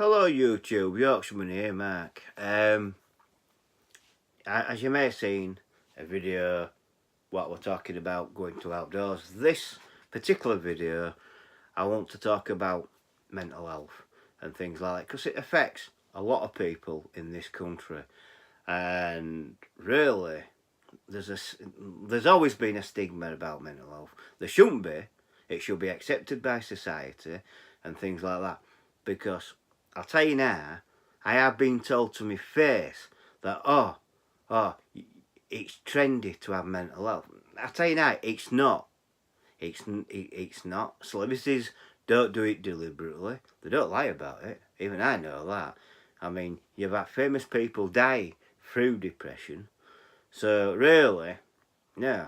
Hello YouTube, Yorkshireman here, Mark. As you may have seen a video what we're talking about going to outdoors. This particular video I want to talk about mental health and things like that because it affects a lot of people in this country, and really there's always been a stigma about mental health. There shouldn't be. It should be accepted by society and things like that, because I'll tell you now, I have been told to my face that it's trendy to have mental health. I'll tell you now, it's not. It's not. Celebrities don't do it deliberately. They don't lie about it. Even I know that. I mean, you've had famous people die through depression. So really, yeah,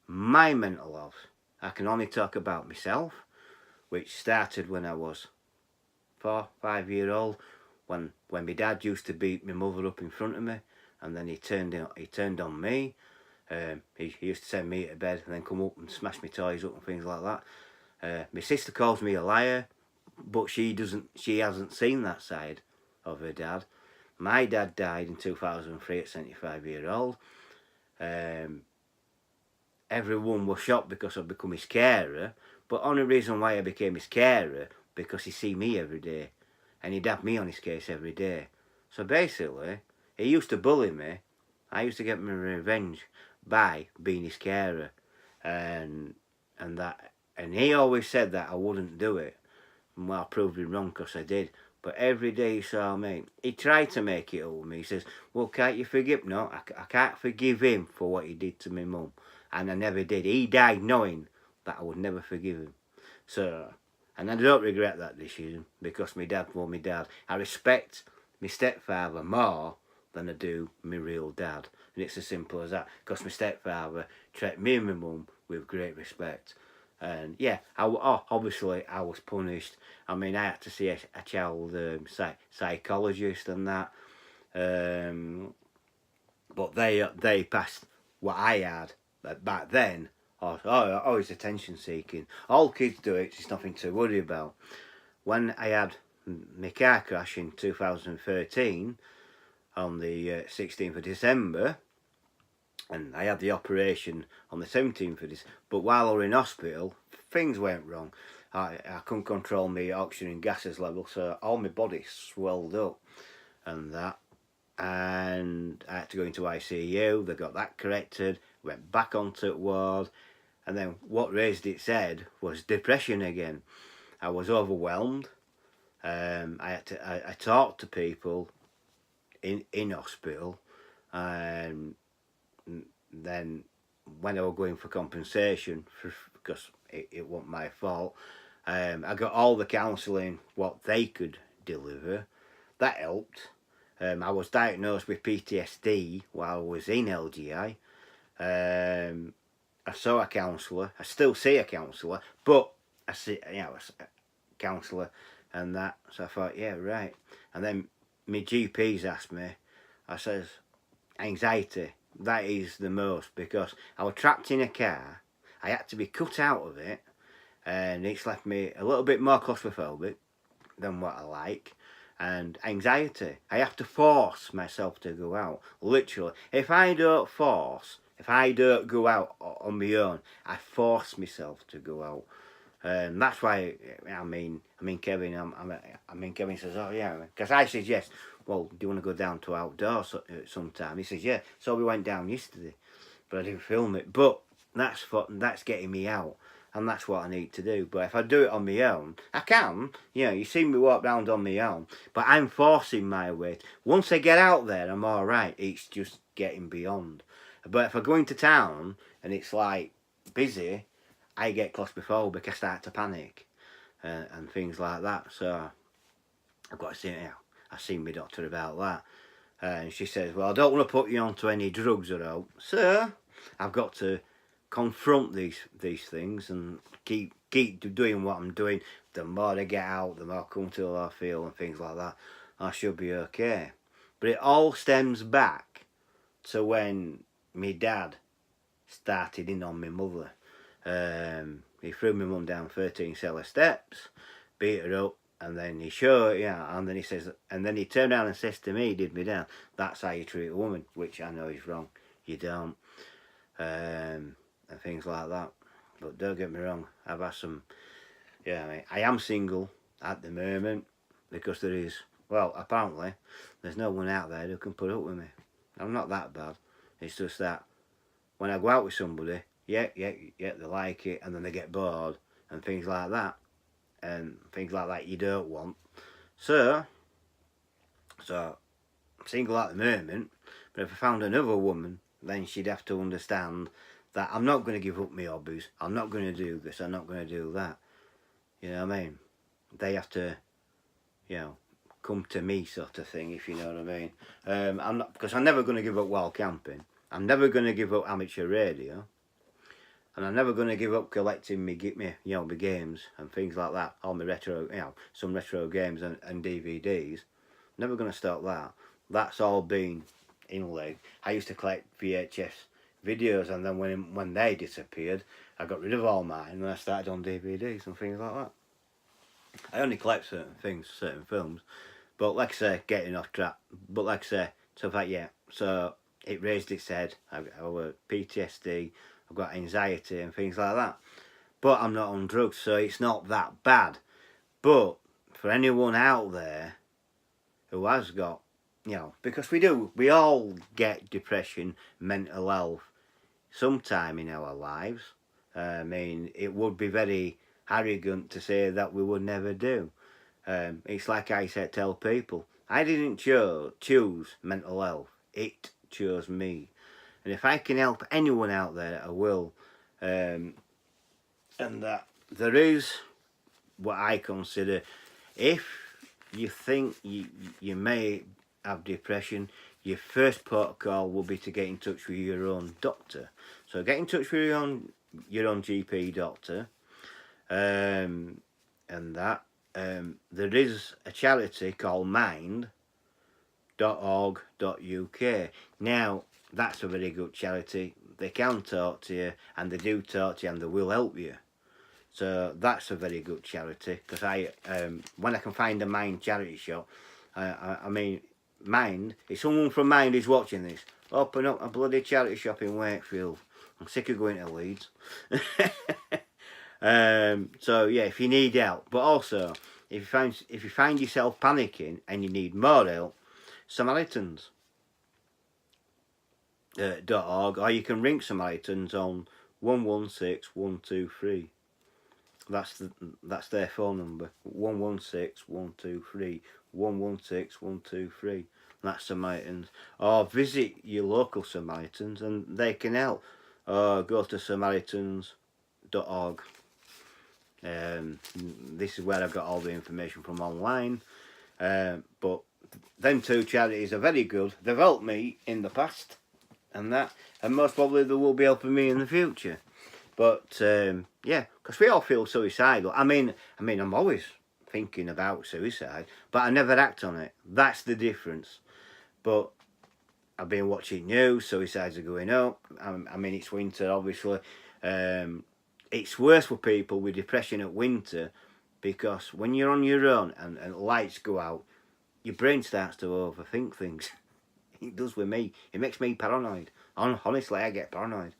my mental health, I can only talk about myself, which started when I was 4-5 years old, when my dad used to beat my mother up in front of me, and then he turned on me. He used to send me to bed and then come up and smash my toys up and things like that. My sister calls me a liar, but she hasn't seen that side of her dad. My dad died in 2003 at 75 years old. Everyone was shocked because I'd become his carer, but only reason why I became his carer because he see me every day, and he'd have me on his case every day. So basically, he used to bully me. I used to get my revenge by being his carer, and he always said that I wouldn't do it. Well, I proved him wrong because I did. But every day he saw me, he tried to make it up with me. He says, well, can't you forgive? No, I can't forgive him for what he did to my mum. And I never did. He died knowing that I would never forgive him. So, and I don't regret that decision because my dad was my dad. I respect my stepfather more than I do my real dad. And it's as simple as that, because my stepfather treated me and my mum with great respect. And yeah, obviously I was punished. I mean, I had to see a child psychologist and that. But they passed what I had back then. It's attention seeking. All kids do it. It's nothing to worry about. When I had my car crash in 2013 on the 16th of December, and I had the operation on the 17th of this. But while I was in hospital, things went wrong. I couldn't control my oxygen and gases level, so all my body swelled up and that. And I had to go into ICU. They got that corrected. Went back onto ward. And then what raised its head was depression again. I was overwhelmed. I talked to people in hospital, and then when I was going for compensation, because it wasn't my fault, I got all the counselling what they could deliver. That helped. I was diagnosed with PTSD while I was in LGI. I saw a counsellor. I still see a counsellor, but I see a counsellor and that. So I thought, yeah, right. And then my GPs asked me. I says, anxiety. That is the most, because I was trapped in a car. I had to be cut out of it, and it's left me a little bit more claustrophobic than what I like. And anxiety. I have to force myself to go out. Literally. If I don't go out on my own, I force myself to go out. And that's why, Kevin, Kevin says, oh yeah, because I said yes. Well, do you want to go down to outdoors sometime? He says, yeah. So we went down yesterday, but I didn't film it. But that's getting me out, and that's what I need to do. But if I do it on my own, I can. You see me walk around on my own, but I'm forcing my way. Once I get out there, I'm all right. It's just getting beyond. But if I go into town and it's like busy, I get claustrophobic. I start to panic and things like that. So I've got to see it. I've seen my doctor about that, and she says, well, I don't want to put you onto any drugs or out. So I've got to confront these things and keep doing what I'm doing. The more I get out, the more comfortable I feel and things like that. I should be okay. But it all stems back to when my dad started in on my mother. He threw my mum down 13 cellar steps, beat her up, And then he showed, yeah, and then he says, and then he turned around and says to me, he did me down, that's how you treat a woman, which I know is wrong. You don't. And things like that. But don't get me wrong, I've had some, yeah, I mean, I am single at the moment because there is, well, apparently, there's no one out there who can put up with me. I'm not that bad. It's just that when I go out with somebody, yeah, they like it, and then they get bored, and things like that. And things like that you don't want. So I'm single at the moment, but if I found another woman, then she'd have to understand that I'm not going to give up my hobbies, I'm not going to do this, I'm not going to do that. You know what I mean? They have to, you know, come to me sort of thing, if you know what I mean. I'm not, because I'm never going to give up wild camping. I'm never going to give up amateur radio. And I'm never going to give up collecting my games and things like that, all my retro, some retro games and DVDs. Never going to stop that. That's all been inlaid. I used to collect VHS videos, and then when they disappeared, I got rid of all mine and I started on DVDs and things like that. I only collect certain things, certain films, but like I say, getting off track. But like I say, so that so it raised its head. I was PTSD. I've got anxiety and things like that. But I'm not on drugs, so it's not that bad. But for anyone out there who has got, because we all get depression, mental health sometime in our lives. I mean, it would be very arrogant to say that we would never do. It's like I said, tell people, I didn't choose mental health. It chose me. And if I can help anyone out there, I will. And that there is what I consider, if you think you may have depression, your first protocol will be to get in touch with your own doctor. So get in touch with your own GP doctor. And that. There is a charity called mind.org.uk. Now, that's a very good charity. They can talk to you, and they do talk to you, and they will help you. So that's a very good charity, because when I can find a Mind charity shop, I mean, Mind, if someone from Mind is watching this, open up a bloody charity shop in Wakefield. I'm sick of going to Leeds. So yeah, if you need help, but also if you find yourself panicking and you need more help, Samaritans. .org, or you can ring Samaritans on 116 123. That's their phone number. 116 123 116 123. That's Samaritans. Or visit your local Samaritans and they can help. Or go to Samaritans.org. This is where I've got all the information from online. But them two charities are very good. They've helped me in the past, and most probably they will be helping me in the future. But yeah, because we all feel suicidal. I mean, I'm always thinking about suicide, but I never act on it. That's the difference. But I've been watching news. Suicides are going up. I mean, it's winter, obviously. It's worse for people with depression at winter, because when you're on your own and lights go out, your brain starts to overthink things. It does with me. It makes me paranoid. Honestly, I get paranoid.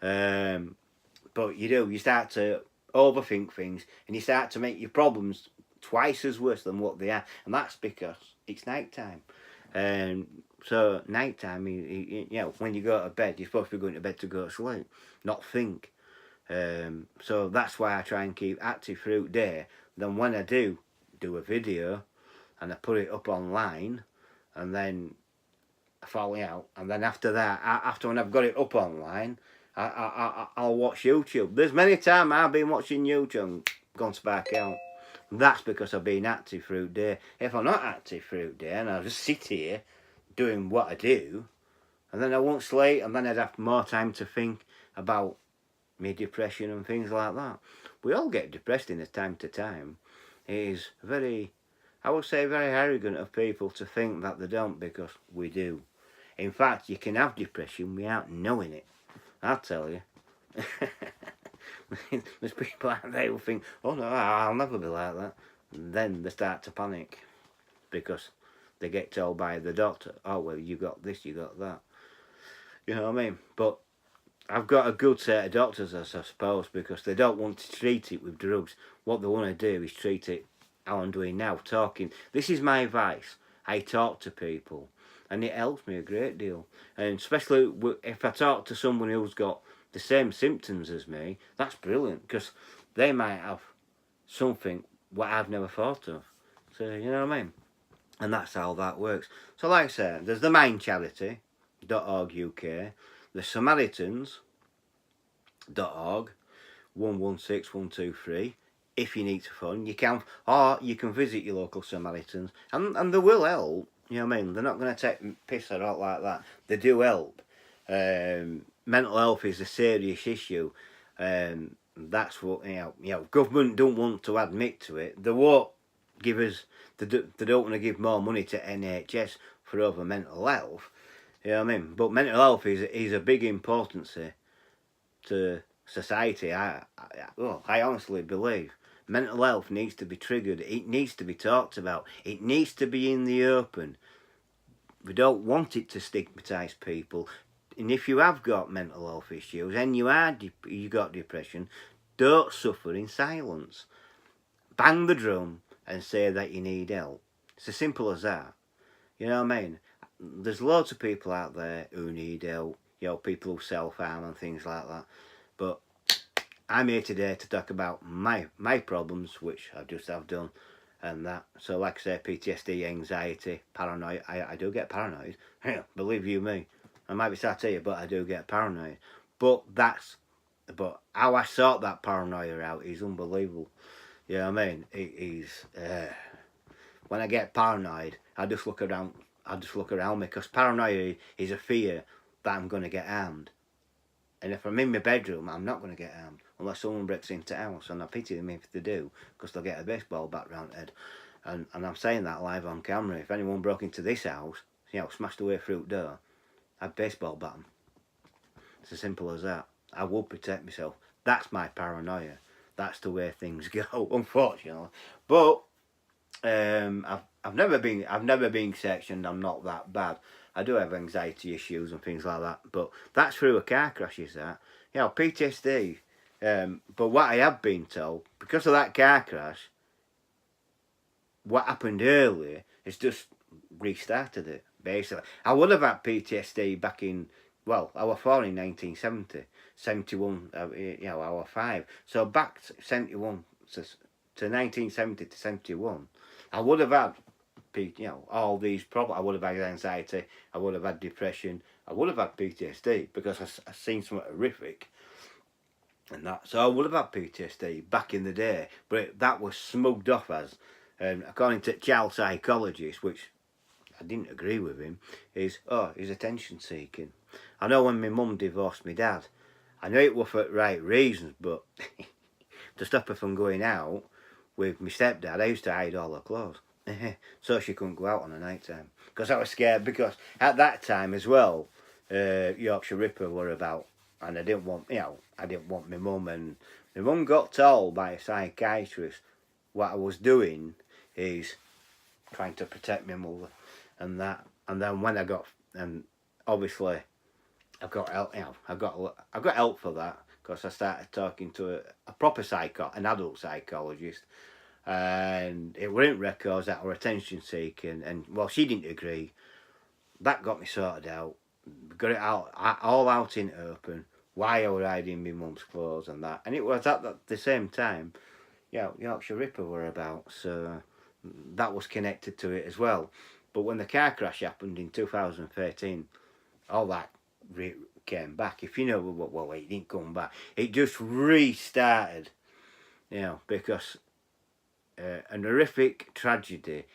But you start to overthink things, and you start to make your problems twice as worse than what they are. And that's because it's night time. So night time, when you go to bed, you're supposed to be going to bed to go to sleep, not think. So that's why I try and keep active through day. Then when I do a video and I put it up online, and then I fall out, and then after that, after when I've got it up online, I'll watch YouTube. There's many times I've been watching YouTube and gone to back out. That's because I've been active through day. If I'm not active through day and I just sit here doing what I do, and then I won't sleep, and then I'd have more time to think about me depression and things like that. We all get depressed in the time to time. It is I would say very arrogant of people to think that they don't, because we do. In fact, you can have depression without knowing it. I'll tell you. There's people out there who think, oh no, I'll never be like that. then they start to panic because they get told by the doctor, oh, well, you got this, you got that. You know what I mean? But I've got a good set of doctors, I suppose, because they don't want to treat it with drugs. What they want to do is treat it how I'm doing now, talking. This is my advice. I talk to people, and it helps me a great deal. And especially if I talk to someone who's got the same symptoms as me, that's brilliant, because they might have something what I've never thought of. So, you know what I mean? And that's how that works. So, like I said, there's the Mind Charity.org UK, the Samaritans.org, 116123. If you need to phone, you can, or you can visit your local Samaritans, and they will help. You know what I mean? They're not going to take piss or out like that. They do help. Mental health is a serious issue. That's what government don't want to admit to it. They won't give us. They don't want to give more money to NHS for over mental health. You know what I mean? But mental health is a big importance to society. I honestly believe mental health needs to be triggered. It needs to be talked about. It needs to be in the open. We don't want it to stigmatise people. And if you have got mental health issues and you got depression, don't suffer in silence. Bang the drum and say that you need help. It's as simple as that. You know what I mean? There's loads of people out there who need help. You know, people who self-harm and things like that. But I'm here today to talk about my problems, which I just have done, and that. So, like I say, PTSD, anxiety, paranoia. I do get paranoid. Believe you me. I might be sat here, but I do get paranoid. But how I sort that paranoia out is unbelievable. You know what I mean? It is. When I get paranoid, I just look around me, because paranoia is a fear that I'm going to get harmed. And if I'm in my bedroom, I'm not going to get harmed unless someone breaks into the house, and I pity them if they do, because they'll get a baseball bat round the head. And I'm saying that live on camera. If anyone broke into this house, smashed away through the door, I'd baseball bat them. It's as simple as that. I will protect myself. That's my paranoia. That's the way things go, unfortunately. But I've never been sectioned. I'm not that bad. I do have anxiety issues and things like that, but that's through a car crash, is that? PTSD. But what I have been told, because of that car crash, what happened earlier is just restarted it, basically. I would have had PTSD back in, I was born in 1970, 71, I was 5. So back 71 to 1970 to 71, I would have had, all these problems. I would have had anxiety, I would have had depression, I would have had PTSD, because I've seen something horrific and that. So I would have had PTSD back in the day, but that was smuggled off as, according to child psychologist, which I didn't agree with him, he's attention seeking. I know when my mum divorced my dad, I knew it was for the right reasons, but to stop her from going out with my stepdad, I used to hide all her clothes. So she couldn't go out on the night time, because I was scared, because at that time as well, Yorkshire Ripper were about, and I didn't want my mum, and my mum got told by a psychiatrist what I was doing is trying to protect my mother and that. And then when I got, and obviously I got help, I got help for that, because I started talking to a proper an adult psychologist, and it weren't records that were attention seeking, and she didn't agree. That got me sorted out, got it all out in open, why I was hiding my mum's clothes and that. And it was at the same time, Yorkshire Ripper were about, so that was connected to it as well. But when the car crash happened in 2013, all that came back. If you know, it didn't come back. It just restarted, because an horrific tragedy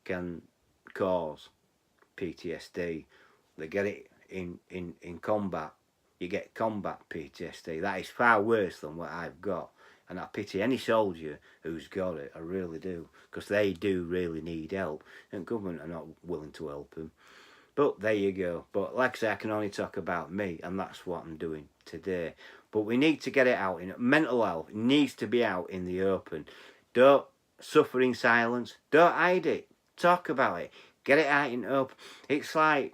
can cause PTSD. They get it in combat. You get combat PTSD. That is far worse than what I've got. And I pity any soldier who's got it. I really do. Because they do really need help. And government are not willing to help them. But there you go. But like I say, I can only talk about me. And that's what I'm doing today. But we need to get it out. Mental health needs to be out in the open. Don't suffer in silence. Don't hide it. Talk about it. Get it out and up. It's like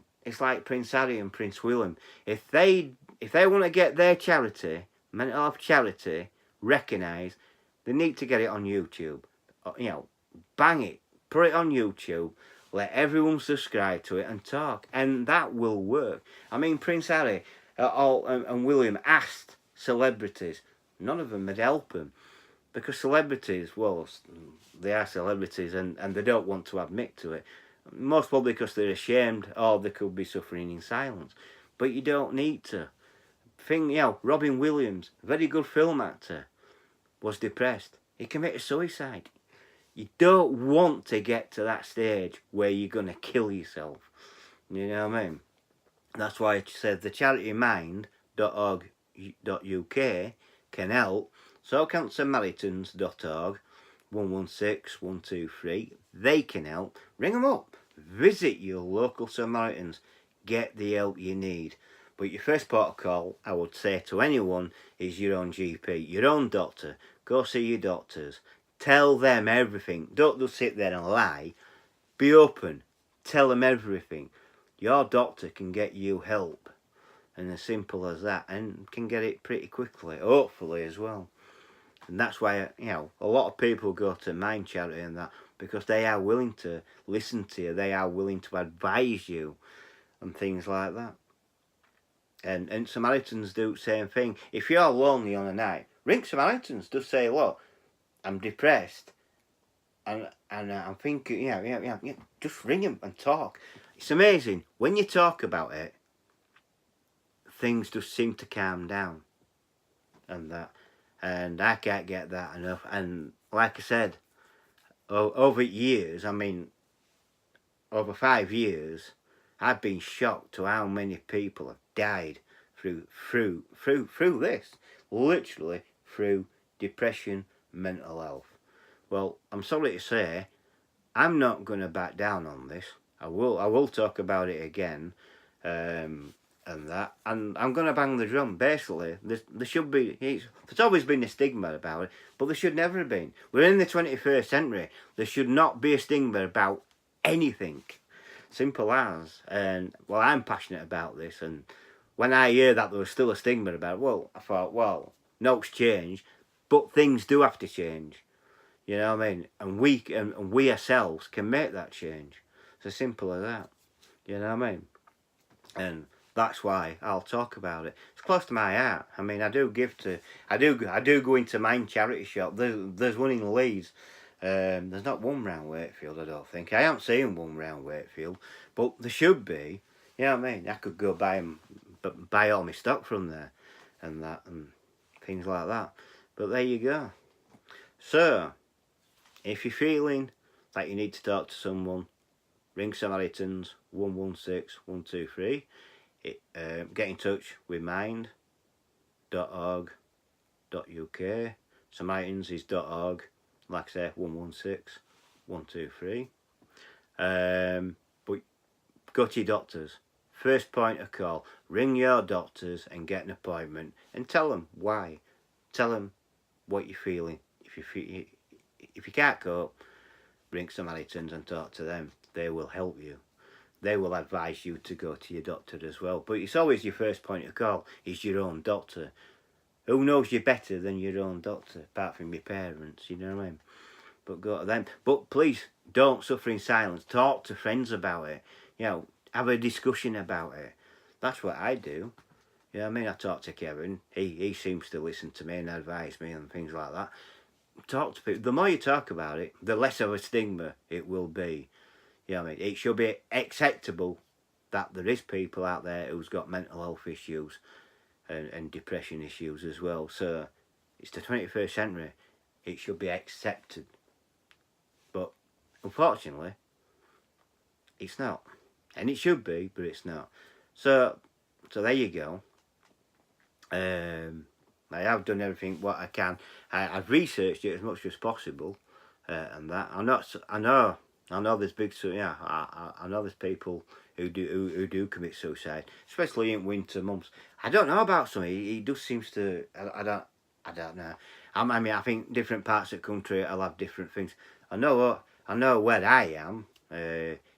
Prince Harry and Prince William. If they want to get their charity, mental health charity, recognised, they need to get it on YouTube. Bang it. Put it on YouTube. Let everyone subscribe to it and talk. And that will work. I mean, Prince Harry and William asked celebrities. None of them would help him. Because celebrities, well, they are celebrities and they don't want to admit to it. Most probably because they're ashamed or they could be suffering in silence. But you don't need to. Robin Williams, very good film actor, was depressed. He committed suicide. You don't want to get to that stage where you're going to kill yourself. You know what I mean? That's why it said the charitymind.org.uk can help. So can Samaritans.org, 116 123. They can help. Ring them up. Visit your local Samaritans. Get the help you need. But your first port of call, I would say to anyone, is your own GP, your own doctor. Go see your doctors. Tell them everything. Don't just sit there and lie. Be open. Tell them everything. Your doctor can get you help. And as simple as that. And can get it pretty quickly. Hopefully as well. And that's why, a lot of people go to Mind Charity and that. Because they are willing to listen to you. They are willing to advise you. And things like that. And Samaritans do the same thing. If you're lonely on a night, ring Samaritans. Just say, look, I'm depressed, and I'm thinking, just ring him and talk. It's amazing when you talk about it. Things just seem to calm down, and I can't get that enough. And like I said, over years, over 5 years, I've been shocked to how many people have died through this, literally through depression. Mental health. Well, I'm sorry to say, I'm not going to back down on this. I will talk about it again, and I'm going to bang the drum. Basically, there should be. There's always been a stigma about it, but there should never have been. We're in the 21st century. There should not be a stigma about anything. Simple as. And well, I'm passionate about this, and when I hear that there was still a stigma about it, well, I thought, well, no, it's changed. But things do have to change, you know what I mean? And we ourselves can make that change. It's as simple as that, you know what I mean? And that's why I'll talk about it. It's close to my heart. I do go into Mind Charity Shop. There's one in Leeds. There's not one round Wakefield, I don't think. I haven't seen one round Wakefield, but there should be. You know what I mean? I could go buy all my stock from there, and things like that. But there you go. So, if you're feeling like you need to talk to someone, ring Samaritans 116 123. Get in touch with mind.org.uk. Samaritans is .org. Like I say, 116 123. But go to your doctors. First point of call. Ring your doctors and get an appointment and tell them why. Tell them what you're feeling. If you can't cope, ring Samaritans and talk to them. They will help you. They will advise you to go to your doctor as well. But it's always your first point of call is your own doctor. Who knows you better than your own doctor, apart from your parents, you know what I mean? But go to them. But please, don't suffer in silence. Talk to friends about it. Have a discussion about it. That's what I do. You know what I mean? I talk to Kevin. He seems to listen to me and advise me and things like that. Talk to people. The more you talk about it, the less of a stigma it will be. You know what I mean? It should be acceptable that there is people out there who's got mental health issues and depression issues as well. So it's the 21st century. It should be accepted. But unfortunately, it's not. And it should be, but it's not. So there you go. I have done everything what I can. I've researched it as much as possible, and that I know there's I know there's people who do commit suicide, especially in winter months. I don't know about some. He just seems to. I don't know. I think different parts of the country will have different things. I know where I am,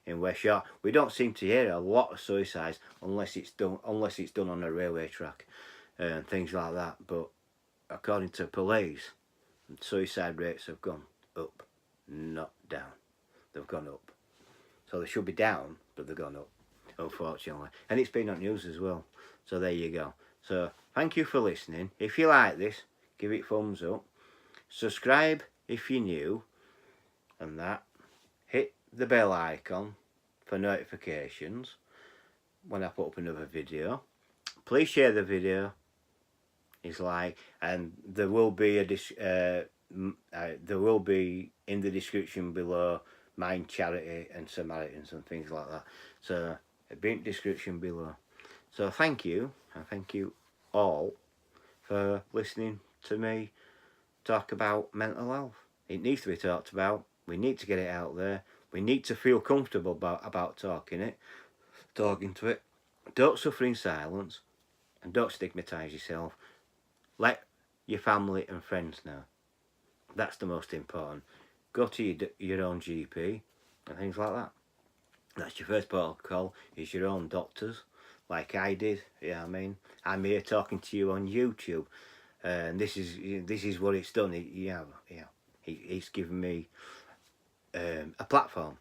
in West York. We don't seem to hear a lot of suicides unless it's done on a railway track and things like that. But according to police, suicide rates have gone up, not down. They've gone up. So they should be down, but they've gone up, unfortunately. And it's been on news as well. So there you go. So thank you for listening. If you like this, give it thumbs up. Subscribe if you're new, and that. Hit the bell icon for notifications when I put up another video. Please share the video. It's like, and there will be there will be in the description below Mind Charity and Samaritans and things like that. So it'll be in the description below. So thank you, and thank you all for listening to me talk about mental health. It needs to be talked about. We need to get it out there. We need to feel comfortable about talking to it. Don't suffer in silence, and don't stigmatise yourself. Let your family and friends know. That's the most important. Go to your own GP and things like that. That's your first port of call, is your own doctors, like I did. Yeah, I mean, I'm here talking to you on YouTube, and this is what it's done. It's given me a platform,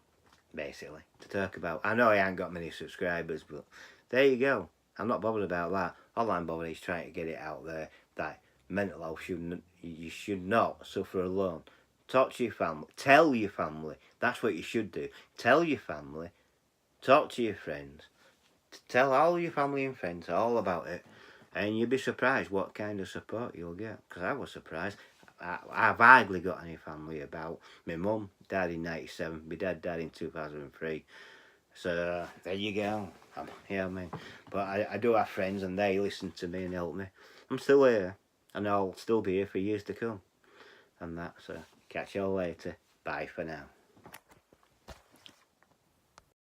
basically, to talk about. I know I ain't got many subscribers, but there you go. I'm not bothered about that. All I'm bothered is trying to get it out there that mental health you should not suffer alone. Talk to your family. Tell your family. That's what you should do. Tell your family. Talk to your friends. Tell all your family and friends all about it, and you'll be surprised what kind of support you'll get. Because I was surprised. I've hardly got any family about. My mum died in 97. My dad died in 2003. So there you go. Yeah, I mean, but I do have friends, and they listen to me and help me. I'm still here, and I'll still be here for years to come. And that. So catch you all later. Bye for now.